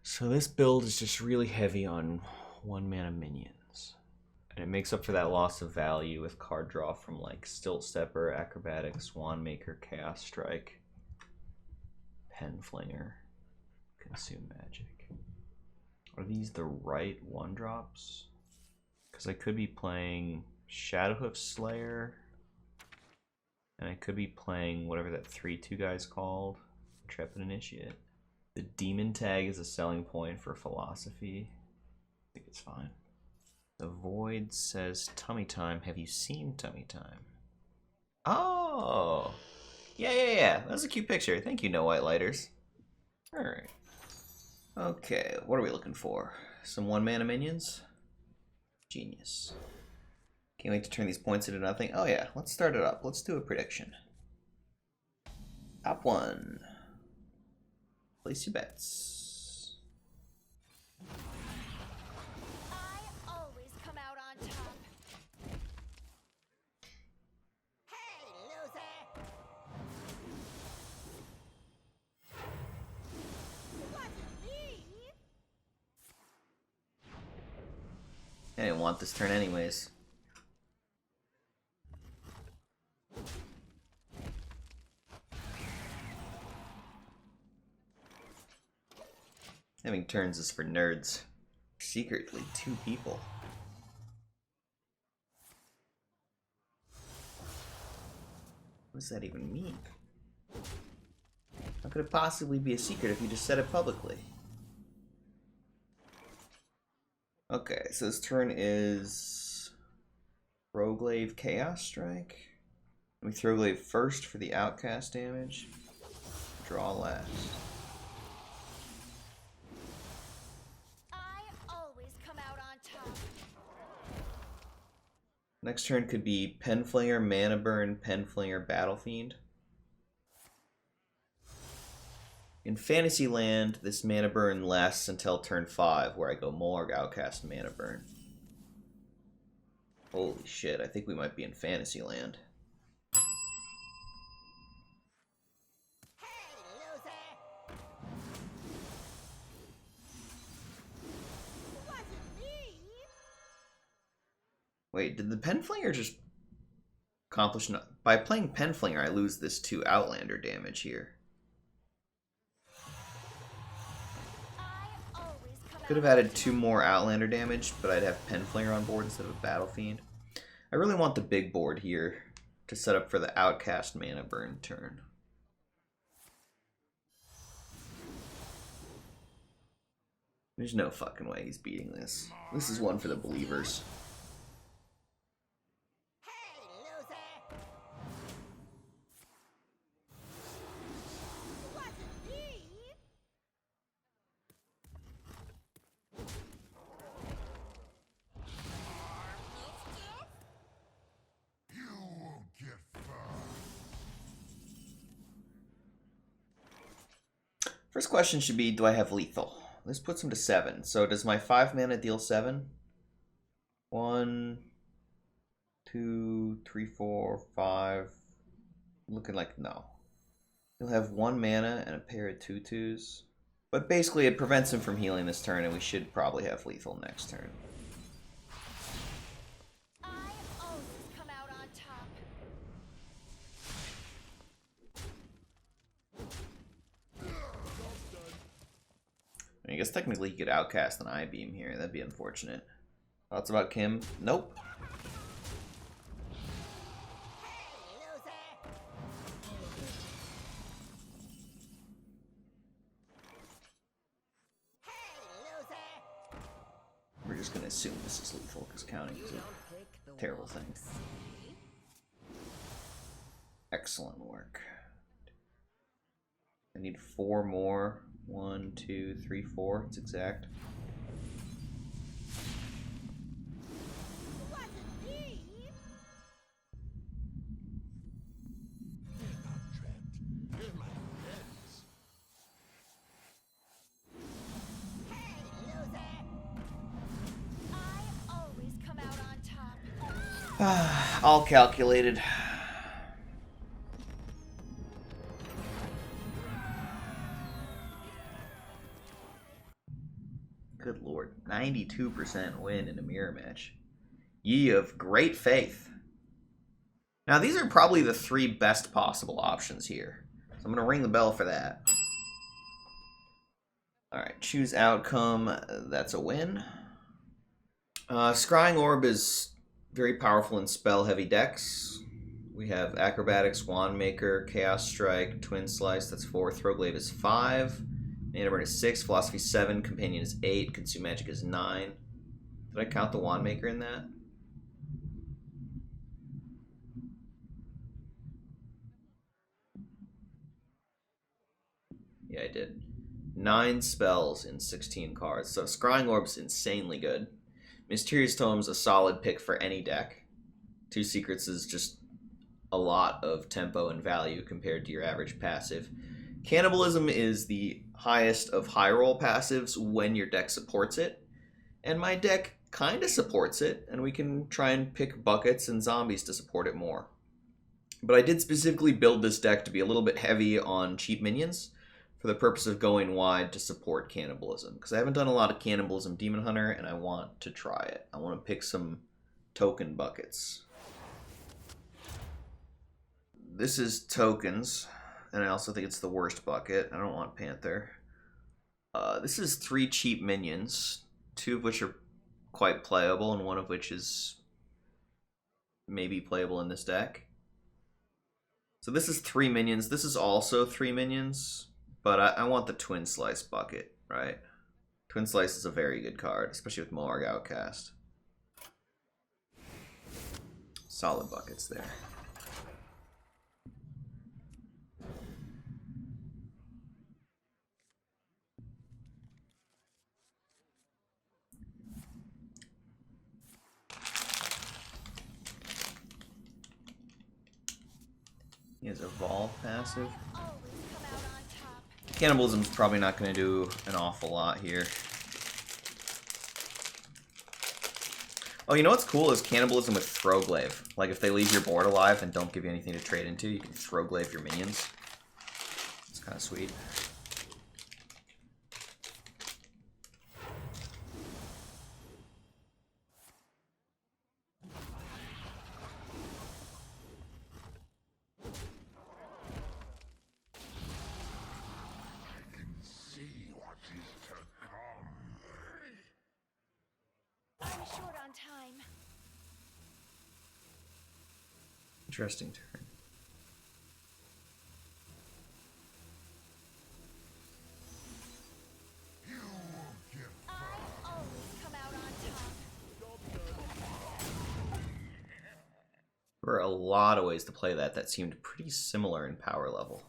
So this build is just really heavy on 1-mana minions. And it makes up for that loss of value with card draw from like Stilt Stepper, Acrobatics, Wand Maker, Chaos Strike, Pen Flinger, Consume Magic. Are these the right 1-drops? Because I could be playing Shadowhoof Slayer, and I could be playing whatever that 3/2 guy's called, Intrepid Initiate. The Demon tag is a selling point for Philosophy. I think it's fine. The Void says Tummy Time. Have you seen Tummy Time? Oh! Yeah. That was a cute picture. Thank you, No White Lighters. Alright. Okay, what are we looking for? Some 1-mana minions? Genius. Can't wait to turn these points into nothing. Oh yeah, let's start it up. Let's do a prediction. Top 1. Place your bets. I always come out on top. Hey, loser! Wasn't me! I didn't want this turn anyways. Having turns is for nerds. Secretly, 2 people. What does that even mean? How could it possibly be a secret if you just said it publicly? Okay, so this turn is Roglaive Chaos Strike. Let me Roglaive first for the outcast damage. Draw last. Next turn could be Penflinger, Mana Burn, Penflinger, Battlefiend. In Fantasyland, this Mana Burn lasts until turn 5, where I go Molarg, Outcast, Mana Burn. Holy shit, I think we might be in Fantasyland. Wait, did the Penflinger just accomplish... By playing Penflinger, I lose this 2 Outlander damage here. Could have added 2 more Outlander damage, but I'd have Penflinger on board instead of Battlefiend. I really want the big board here to set up for the Outcast Mana Burn turn. There's no fucking way he's beating this. This is one for the believers. First question should be, do I have lethal? This puts him to 7. So does my 5 mana deal 7? 1, 2, 3, 4, 5. Looking like no. He'll have 1 mana and a pair of 2/2s. But basically it prevents him from healing this turn, and we should probably have lethal next turn. I guess technically he could outcast an I-Beam here. That'd be unfortunate. Thoughts about Kim? Nope. We're just going to assume this is lethal because counting is a terrible thing. Excellent work. I need 4 more. 1, 2, 3, 4. It's exact. All calculated. Good lord. 92% win in a mirror match. Ye of great faith. Now, these are probably the 3 best possible options here. So I'm going to ring the bell for that. Alright, choose outcome. That's a win. Scrying Orb is very powerful in spell-heavy decks. We have Acrobatics, Wand Maker, Chaos Strike, Twin Slice, that's 4. Throwglaive is 5. Mana Burn is 6. Philosophy 7. Companion is 8. Consume Magic is 9. Did I count the Wand Maker in that? Yeah, I did. 9 spells in 16 cards. So Scrying Orb's insanely good. Mysterious Tome's a solid pick for any deck. 2 Secrets is just a lot of tempo and value compared to your average passive. Cannibalism is the highest of high roll passives when your deck supports it. And my deck kind of supports it, and we can try and pick buckets and zombies to support it more. But I did specifically build this deck to be a little bit heavy on cheap minions for the purpose of going wide to support cannibalism. Because I haven't done a lot of cannibalism Demon Hunter, and I want to try it. I want to pick some token buckets. This is tokens, and I also think it's the worst bucket. I don't want Panther. This is 3 cheap minions, 2 of which are quite playable, and 1 of which is maybe playable in this deck. So this is 3 minions. This is also 3 minions, but I want the Twin Slice bucket, right? Twin Slice is a very good card, especially with Moarg Outcast. Solid buckets there. He has Evolve passive. Cannibalism's probably not going to do an awful lot here. Oh, you know what's cool is Cannibalism with Throwglaive. Like, if they leave your board alive and don't give you anything to trade into, you can Throwglaive your minions. It's kind of sweet. Short on time. Interesting turn. I always come out on top. There were a lot of ways to play that seemed pretty similar in power level.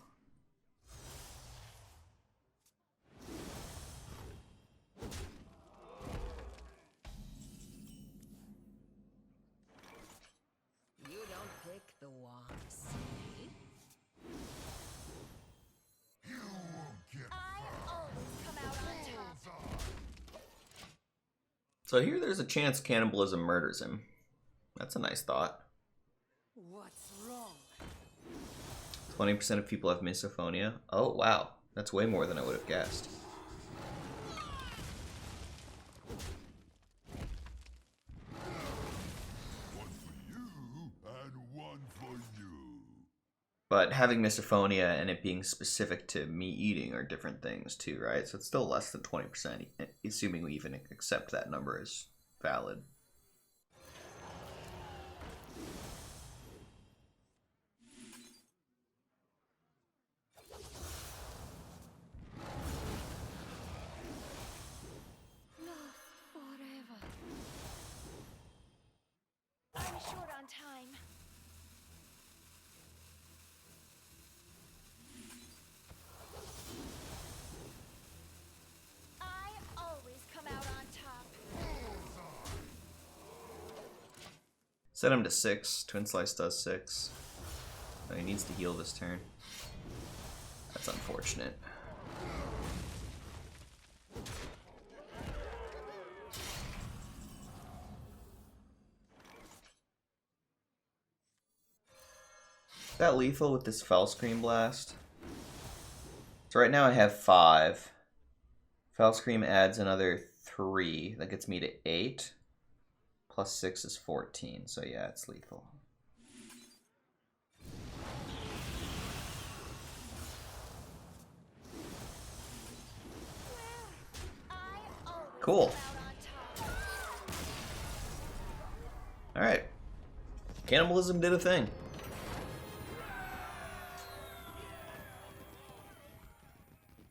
The ones. I always come out on top. So here there's a chance Cannibalism murders him. That's a nice thought. What's wrong? 20% of people have misophonia. Oh, wow. That's way more than I would have guessed. But having misophonia and it being specific to me eating are different things too, right? So it's still less than 20%, assuming we even accept that number as valid. Forever. I'm short on time. I always come out on top. Set him to 6. Twin Slice does 6. Oh, he needs to heal this turn. That's unfortunate. Is that lethal with this Fell Scream Blast? So right now I have 5. Foul Scream adds another 3. That gets me to 8. Plus 6 is 14. So yeah, it's lethal. Cool. Alright. Cannibalism did a thing.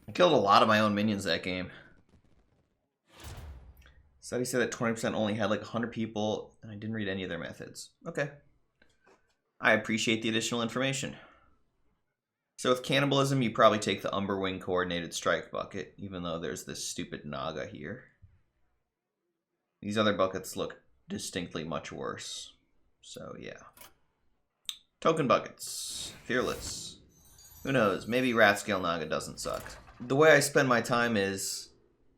I killed a lot of my own minions that game. Study said that 20% only had like 100 people, and I didn't read any of their methods. Okay. I appreciate the additional information. So with cannibalism, you probably take the Umberwing Coordinated Strike bucket, even though there's this stupid Naga here. These other buckets look distinctly much worse. So yeah. Token buckets. Fearless. Who knows? Maybe Ratscale Naga doesn't suck. The way I spend my time is...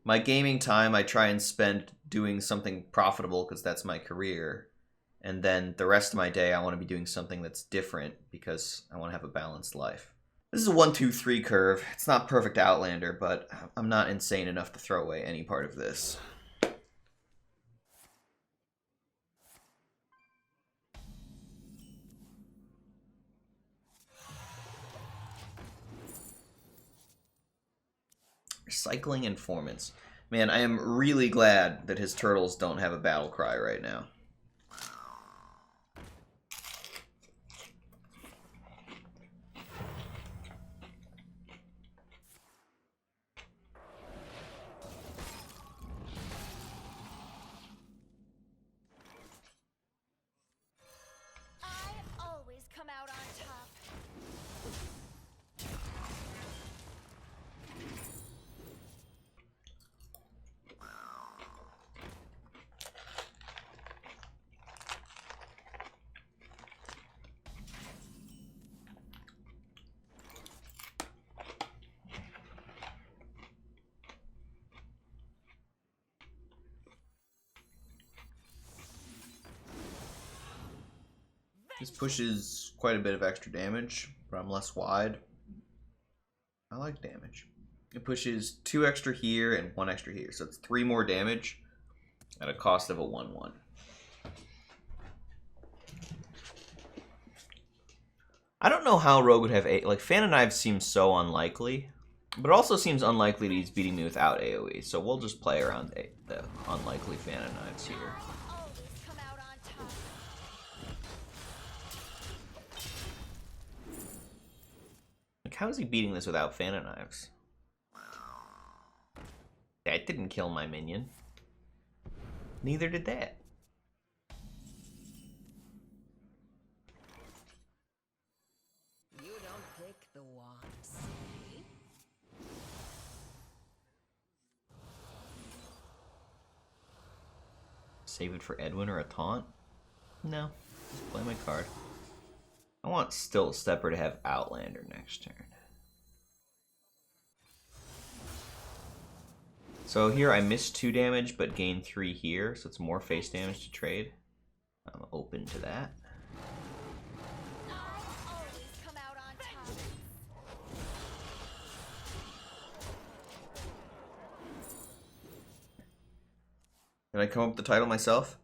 my gaming time I try and spend doing something profitable because that's my career. And then the rest of my day I want to be doing something that's different because I want to have a balanced life. This is a 1-2-3 curve. It's not perfect Outlander, but I'm not insane enough to throw away any part of this. Recycling Informants. Man, I am really glad that his turtles don't have a battle cry right now. I always come out on top. This pushes quite a bit of extra damage, but I'm less wide. I like damage. It pushes 2 extra here and 1 extra here, so it's 3 more damage at a cost of a 1-1. I don't know how Rogue would have a like Fan of Knives seems so unlikely, but it also seems unlikely that he's beating me without AoE. So we'll just play around the unlikely Fan of Knives here. Always come out on top. Like, how is he beating this without Fan of Knives? That didn't kill my minion. Neither did that. You don't pick the ones. Save it for Edwin or a taunt? No, just play my card. I want Stilt Stepper to have Outlander next turn. So here I missed 2 damage, but gain 3 here, so it's more face damage to trade. I'm open to that. I always come out on top. Did I come up with the title myself?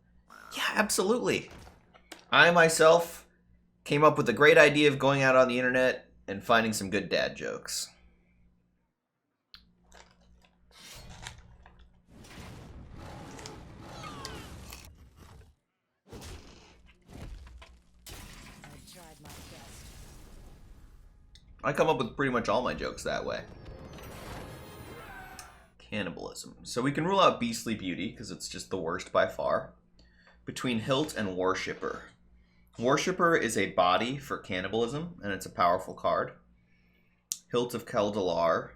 Yeah, absolutely. I myself came up with the great idea of going out on the internet and finding some good dad jokes. I tried my best. I come up with pretty much all my jokes that way. Cannibalism. So we can rule out Beastly Beauty, because it's just the worst by far. Between Hilt and Worshipper. Worshipper is a body for cannibalism, and it's a powerful card. Hilt of Keldalar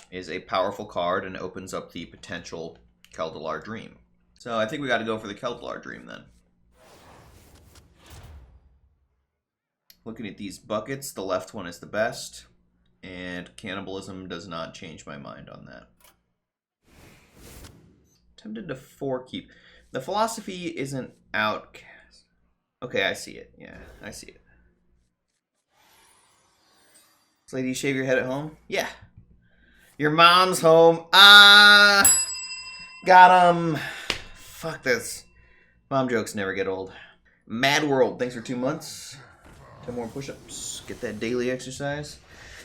is a powerful card and opens up the potential Keldalar Dream. So I think we got to go for the Keldalar Dream then. Looking at these buckets, the left one is the best, and cannibalism does not change my mind on that. Tempted to 4-keep. The philosophy isn't outcast. Okay, I see it. Yeah, I see it. So, lady, shave your head at home? Yeah. Your mom's home. Ah, got him. Fuck this. Mom jokes never get old. Mad World, thanks for 2 months. 10 more push-ups. Get that daily exercise.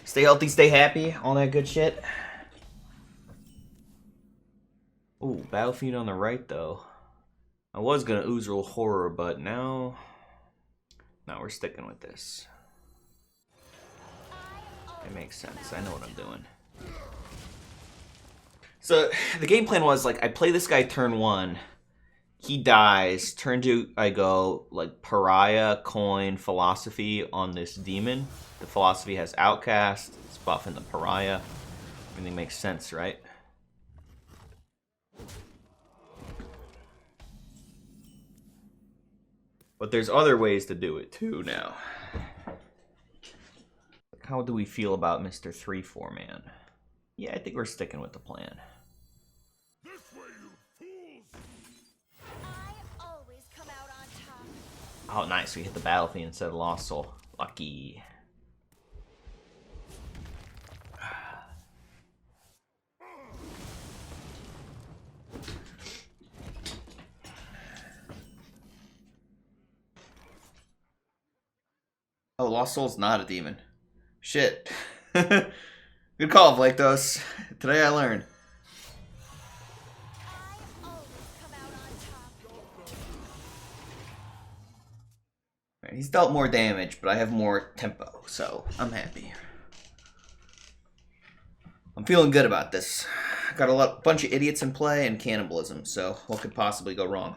Stay healthy, stay happy, all that good shit. Ooh, Battlefield on the right, though. I was gonna Uzral Horror, but now we're sticking with this. It makes sense. I know what I'm doing. So the game plan was like I play this guy turn 1. He dies. Turn 2, I go like Pariah, Coin, Philosophy on this demon. The Philosophy has Outcast. It's buffing the Pariah. Everything makes sense, right? But there's other ways to do it too now. How do we feel about Mr. 3-4 man? Yeah, I think we're sticking with the plan. This way, you fools! I always come out on top. Oh, nice. We hit the Battlefield instead of Lost Soul. Lucky. Oh, Lost Soul's not a demon. Shit. Good call, Vlaktos. Today I learned. I always come out on top. Right, he's dealt more damage, but I have more tempo, so I'm happy. I'm feeling good about this. Got a bunch of idiots in play and cannibalism, so what could possibly go wrong?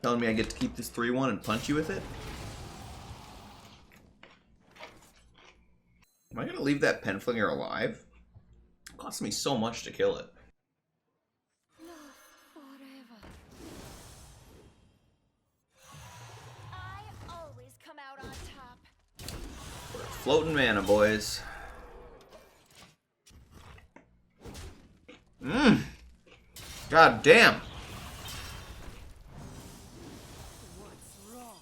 Telling me I get to keep this 3-1 and punch you with it? Am I gonna leave that Penflinger alive? It costs me so much to kill it. Forever. I always come out on top. We're floating mana, boys. God damn. What's wrong?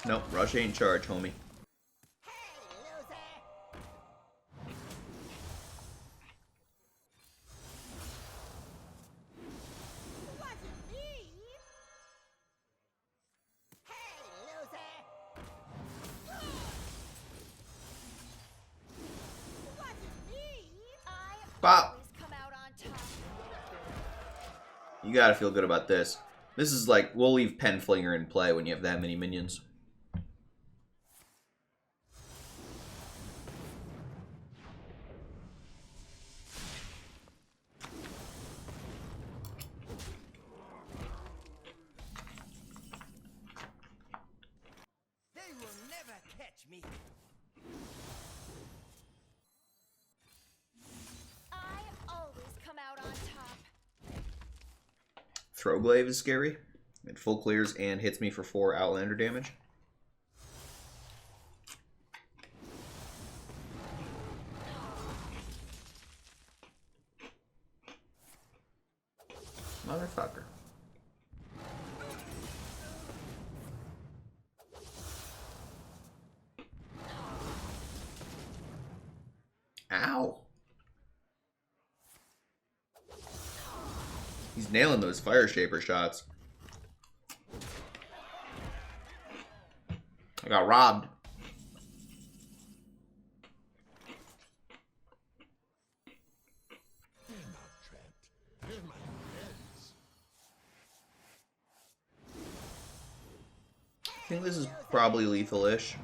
Nope, Rush ain't in charge, homie. Pop! You gotta feel good about this. This is like, we'll leave Penflinger in play when you have that many minions. They will never catch me. I always come out on top. Throwglaive is scary. It full clears and hits me for 4 Outlander damage. Motherfucker. Ow. He's nailing those Fire Shaper shots. I got robbed. They're not trapped. They're my friends. I think this is probably lethal-ish.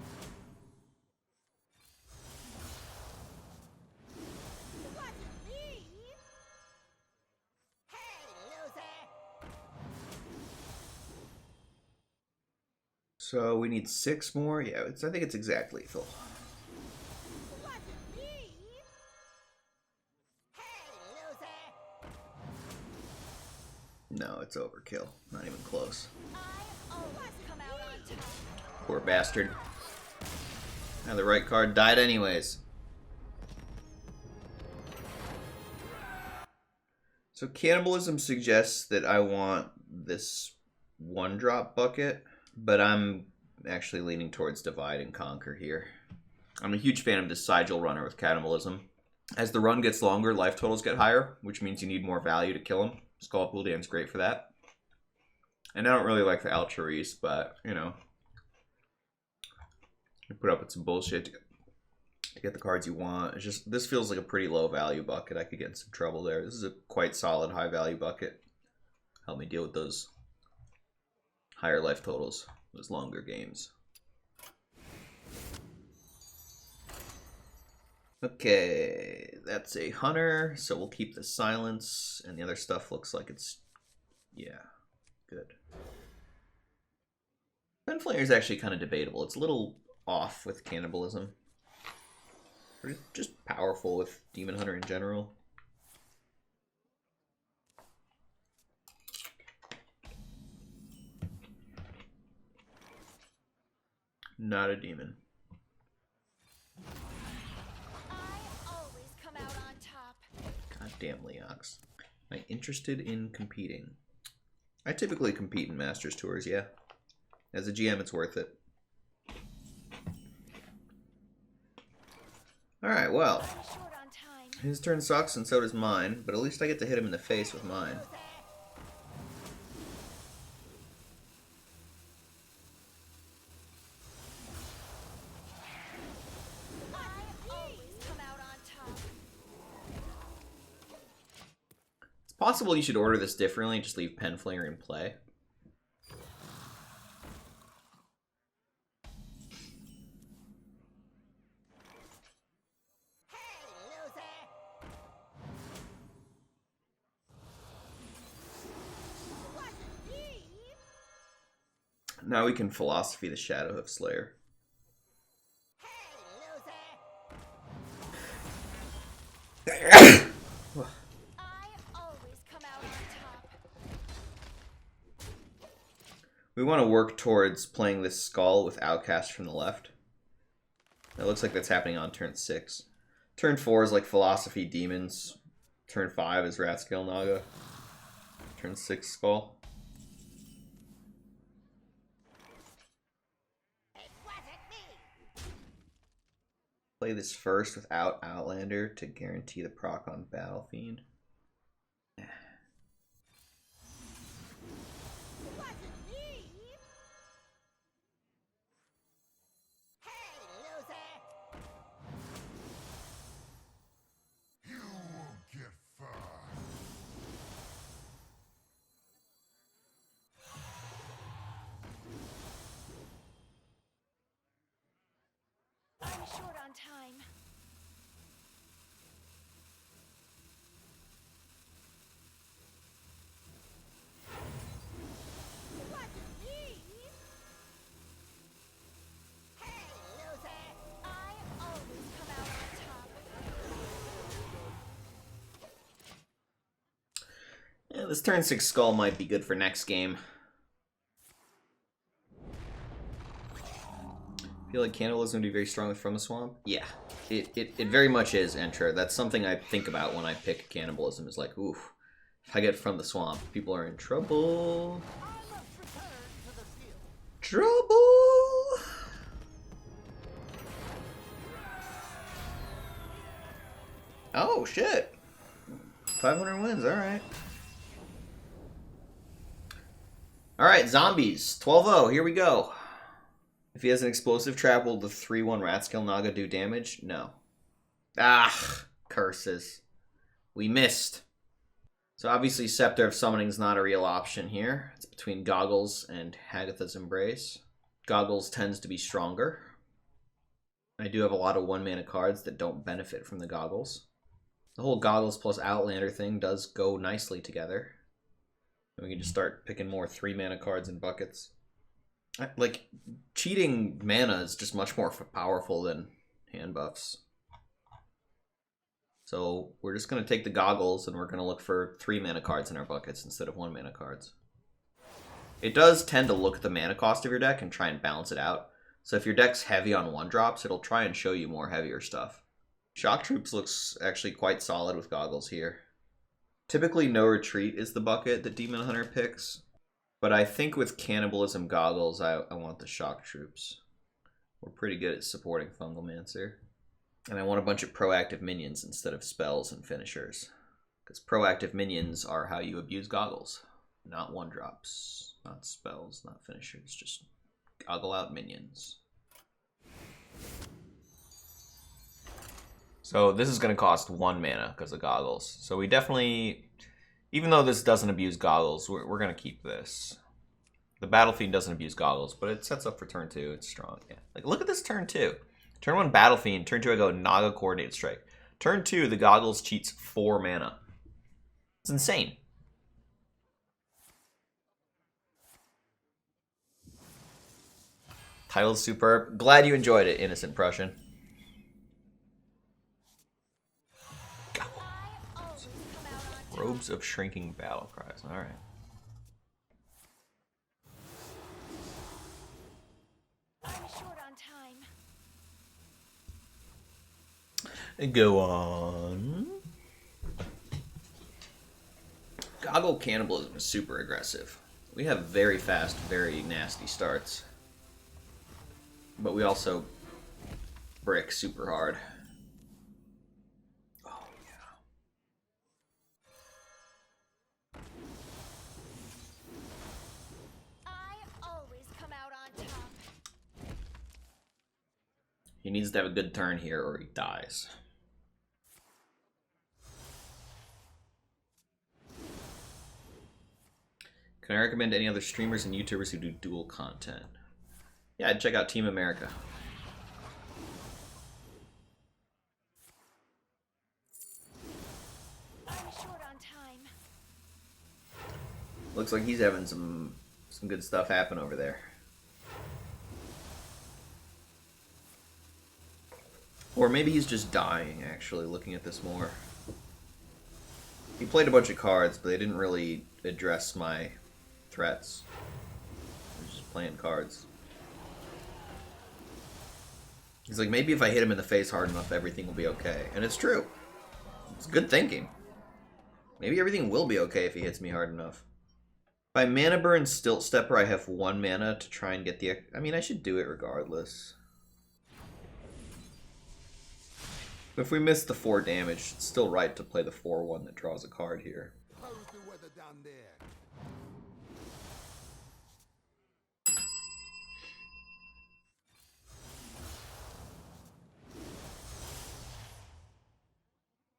So we need 6 more. Yeah, I think it's exact lethal. No, it's overkill. Not even close. I always come out on top. Poor bastard. And the right card died anyways. So cannibalism suggests that I want this 1-drop bucket, but I'm actually leaning towards divide and conquer here. I'm a huge fan of this Sigil runner with cannibalism. As the run gets longer, life totals get higher, which means you need more value to kill him. Skull Buldan's great for that. And I don't really like the Alcherice, but, you know, you put up with some bullshit to get the cards you want. It's just, this feels like a pretty low value bucket. I could get in some trouble there. This is a quite solid high value bucket. Help me deal with those higher life totals, those longer games. Okay, that's a hunter, so we'll keep the silence, and the other stuff looks like it's, yeah, good. Penflayer is actually kind of debatable. It's a little off with cannibalism. Or just powerful with Demon Hunter in general. Not a demon. Goddamn Leox. Am I interested in competing? I typically compete in Masters Tours, yeah. As a GM, it's worth it. Alright, well. His turn sucks and so does mine, but at least I get to hit him in the face with mine. It's possible you should order this differently and just leave Penflayer in play. Now we can philosophy the Shadow of Slayer. We want to work towards playing this Skull with Outcast from the left. It looks like that's happening on turn 6. Turn 4 is like Philosophy Demons. Turn 5 is Ratscale Naga. Turn 6 Skull. Play this first without Outlander to guarantee the proc on Battle Fiend. Short on time. Yeah, this turn 6 Skull might be good for next game. I feel like cannibalism would be very strong with From the Swamp. Yeah, it very much is, Entra. That's something I think about when I pick cannibalism. Is like, oof, if I get From the Swamp, people are in trouble. Trouble! Oh, shit. 500 wins, alright. Alright, zombies. 12-0, here we go. If he has an explosive trap, will the 3-1 Ratscale Naga do damage? No. Ah, curses. We missed. So obviously Scepter of Summoning is not a real option here. It's between Goggles and Hagatha's Embrace. Goggles tends to be stronger. I do have a lot of 1-mana cards that don't benefit from the Goggles. The whole Goggles plus Outlander thing does go nicely together. And we can just start picking more 3-mana cards in buckets. Like, cheating mana is just much more powerful than hand buffs. So we're just going to take the Goggles and we're going to look for 3-mana cards in our buckets instead of 1-mana cards. It does tend to look at the mana cost of your deck and try and balance it out. So if your deck's heavy on 1-drops, it'll try and show you more heavier stuff. Shock Troops looks actually quite solid with Goggles here. Typically No Retreat is the bucket that Demon Hunter picks, but I think with Cannibalism Goggles, I want the Shock Troops. We're pretty good at supporting Fungalmancer. And I want a bunch of proactive minions instead of spells and finishers. Because proactive minions are how you abuse Goggles. Not 1-drops, not spells, not finishers, just goggle out minions. So this is going to cost 1 mana because of Goggles. So we definitely, even though this doesn't abuse Goggles, we're going to keep this. The Battlefiend doesn't abuse Goggles, but it sets up for turn 2. It's strong. Yeah. Like, look at this turn 2. Turn 1 Battlefiend, turn 2 I go Naga Coordinated Strike. Turn 2, the Goggles cheats 4 mana. It's insane. Title's superb. Glad you enjoyed it, Innocent Prussian. Robes of Shrinking Battle Cries. Alright. I'm short on time. Go on. Goggle Cannibalism is super aggressive. We have very fast, very nasty starts. But we also brick super hard. Oh, yeah. I always come out on top. He needs to have a good turn here or he dies. Can I recommend any other streamers and YouTubers who do duel content? Yeah, check out Team America. I'm short on time. Looks like he's having some good stuff happen over there. Or maybe he's just dying, actually, looking at this more. He played a bunch of cards, but they didn't really address my threats. He was just playing cards. He's like, maybe if I hit him in the face hard enough, everything will be okay. And it's true. It's good thinking. Maybe everything will be okay if he hits me hard enough. By Mana Burn Stilt Stepper, I have 1 mana to try and get the... I mean, I should do it regardless. If we miss the 4 damage, it's still right to play the 4-1 that draws a card here. How's the weather down there?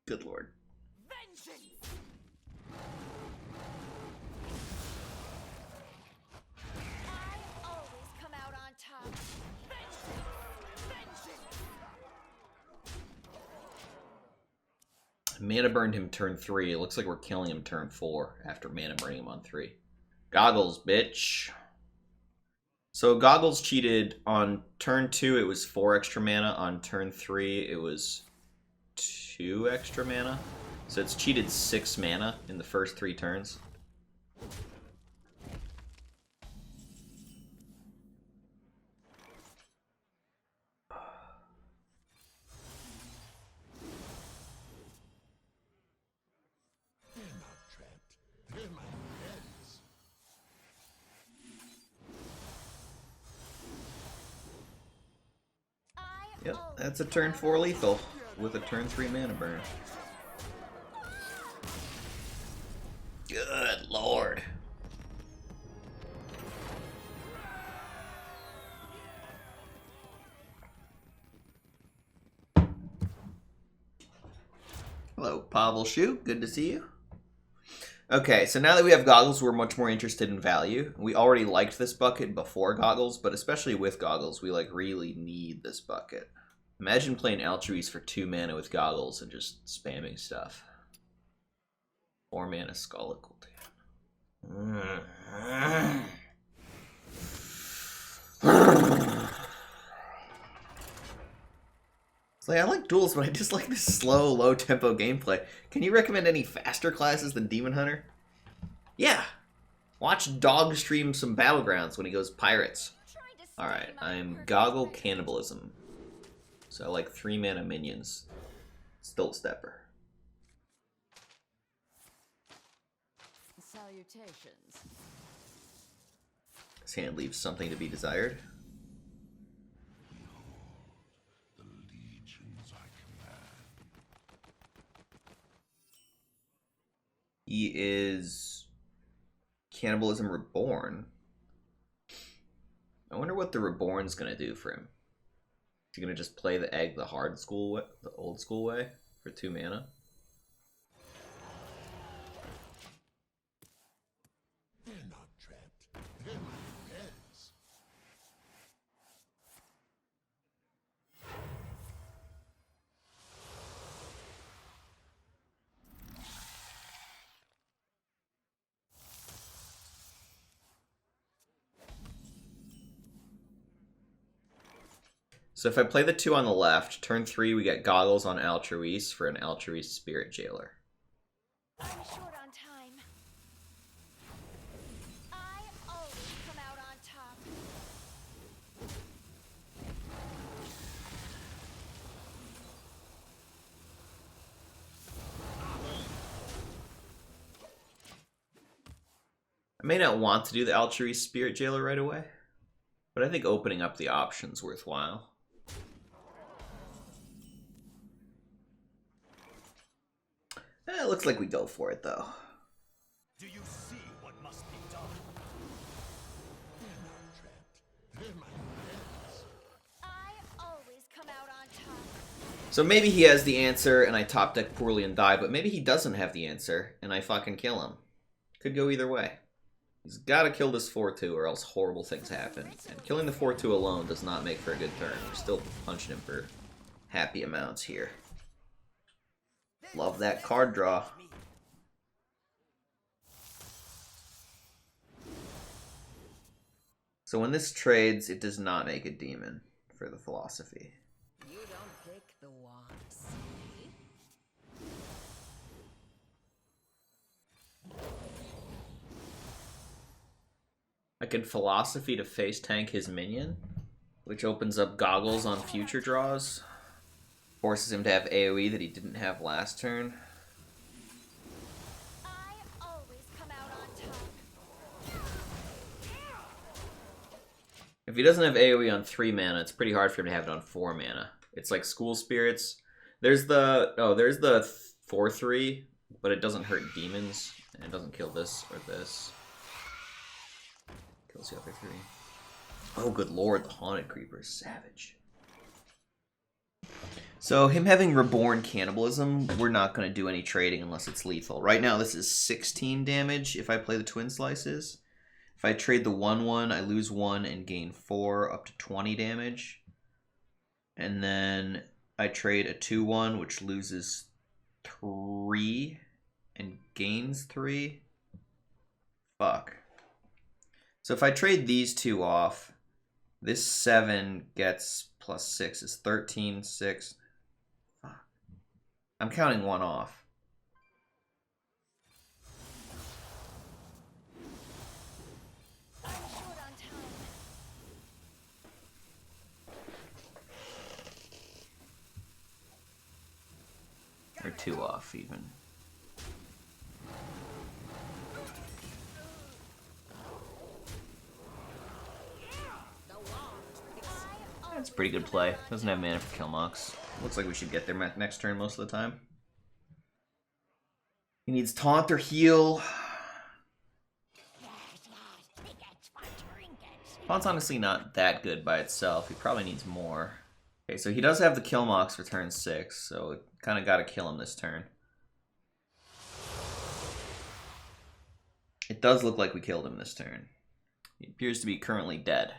Good lord. Vengeance! I always come out on top. Mana burned him turn 3. It looks like we're killing him turn 4 after mana burning him on 3. Goggles, bitch. So Goggles cheated on turn 2. It was 4 extra mana. On turn 3, it was 2 extra mana. So it's cheated 6 mana in the first 3 turns. They're not trapped. They're my friends. Yep, that's a turn 4 lethal with a turn 3 mana burn. Good lord. Hello, Pavel Shu. Good to see you. Okay, so now that we have Goggles, we're much more interested in value. We already liked this bucket before Goggles, but especially with Goggles, we like really need this bucket. Imagine playing Altruis for 2 mana with Goggles and just spamming stuff. 4 mana Skullicle. It's like, I like duels, but I just like this slow, low-tempo gameplay. Can you recommend any faster classes than Demon Hunter? Yeah. Watch Dog stream some Battlegrounds when he goes Pirates. Alright, I'm Goggle Cannibalism. So I like 3 mana minions. Stilt Stepper. Salutations. This hand leaves something to be desired. The legions I command. He is Cannibalism Reborn. I wonder what the Reborn's gonna do for him. Is he gonna just play the egg the hard school way, the old school way, for 2 mana? They're not trapped. They're my friends. So if I play the 2 on the left, turn 3 we get Goggles on Altruis for an Altruis Spirit Jailer. I'm short on time. I always come out on top. I may not want to do the Altruis Spirit Jailer right away, but I think opening up the option's worthwhile. It looks like we go for it, though. Do you see what must be done? They're not trapped. They're my friends. I always come out on top. So maybe he has the answer and I top deck poorly and die, but maybe he doesn't have the answer and I fucking kill him. Could go either way. He's gotta kill this 4-2 or else horrible things happen. And killing the 4-2 alone does not make for a good turn. We're still punching him for happy amounts here. Love that card draw. So when this trades, it does not make a demon for the philosophy. You don't pick the ones. I could philosophy to face tank his minion, which opens up Goggles on future draws. Forces him to have AoE that he didn't have last turn. I always come out on top. If he doesn't have AoE on 3 mana, it's pretty hard for him to have it on 4 mana. It's like School Spirits. There's the 4/3, but it doesn't hurt demons, and it doesn't kill this or this. Kills the other 3. Oh, good lord, the Haunted Creeper is savage. So him having Reborn Cannibalism, we're not going to do any trading unless it's lethal. Right now this is 16 damage if I play the Twin Slices. If I trade the 1/1, I lose 1 and gain 4, up to 20 damage. And then I trade a 2/1, which loses 3 and gains 3. Fuck. So if I trade these 2 off, this 7 gets plus 6 is 13, 6. Fuck. I'm counting 1 off. I'm short on time. Or 2 off, even. That's a pretty good play. Doesn't have mana for Killmox. Looks like we should get there next turn most of the time. He needs Taunt or Heal. Taunt's honestly not that good by itself. He probably needs more. Okay, so he does have the Killmox for turn 6, so it kind of got to kill him this turn. It does look like we killed him this turn. He appears to be currently dead.